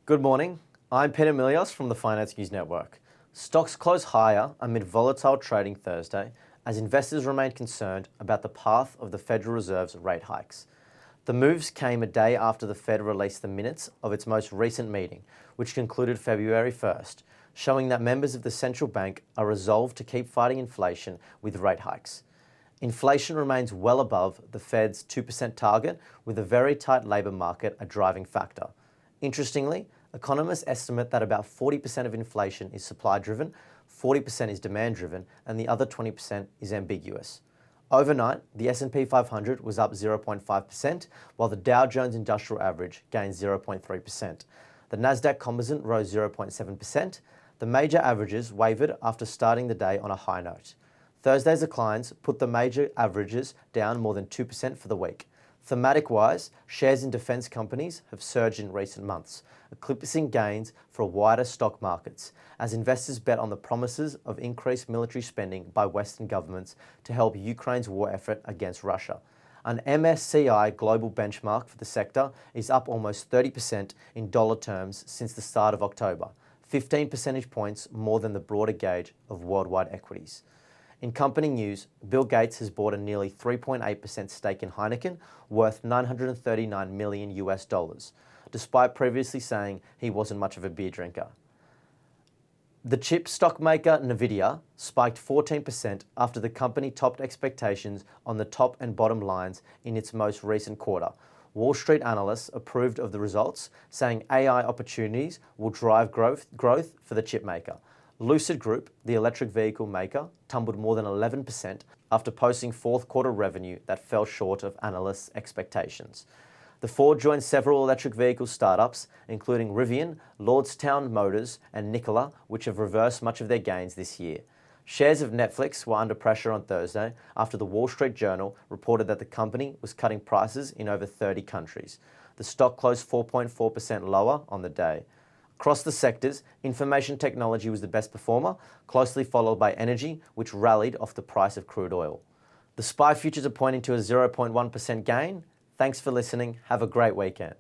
Good morning. I'm Peter Milios from the Finance News Network. Stocks close higher amid volatile trading Thursday as investors remain concerned about the path of the Federal Reserve's rate hikes. The moves came a day after the Fed released the minutes of its most recent meeting, which concluded February 1st, showing that members of the central bank are resolved to keep fighting inflation with rate hikes. Inflation remains well above the Fed's 2% target, with a very tight labour market a driving factor. Interestingly, economists estimate that about 40% of inflation is supply-driven, 40% is demand-driven, and the other 20% is ambiguous. Overnight, the S&P 500 was up 0.5%, while the Dow Jones Industrial Average gained 0.3%. The Nasdaq Composite rose 0.7%. The major averages wavered after starting the day on a high note. Thursday's declines put the major averages down more than 2% for the week. Thematic-wise, shares in defence companies have surged in recent months, eclipsing gains for wider stock markets, as investors bet on the promises of increased military spending by Western governments to help Ukraine's war effort against Russia. An MSCI global benchmark for the sector is up almost 30% in dollar terms since the start of October, 15 percentage points more than the broader gauge of worldwide equities. In company news, Bill Gates has bought a nearly 3.8% stake in Heineken, worth $939 million, despite previously saying he wasn't much of a beer drinker. The chip stock maker Nvidia spiked 14% after the company topped expectations on the top and bottom lines in its most recent quarter. Wall Street analysts approved of the results, saying AI opportunities will drive growth for the chip maker. Lucid Group, the electric vehicle maker, tumbled more than 11% after posting fourth quarter revenue that fell short of analysts' expectations. The four joined several electric vehicle startups, including Rivian, Lordstown Motors, and Nikola, which have reversed much of their gains this year. Shares of Netflix were under pressure on Thursday after the Wall Street Journal reported that the company was cutting prices in over 30 countries. The stock closed 4.4% lower on the day. Across the sectors, information technology was the best performer, closely followed by energy, which rallied off the price of crude oil. The SPY futures are pointing to a 0.1% gain. Thanks for listening. Have a great weekend.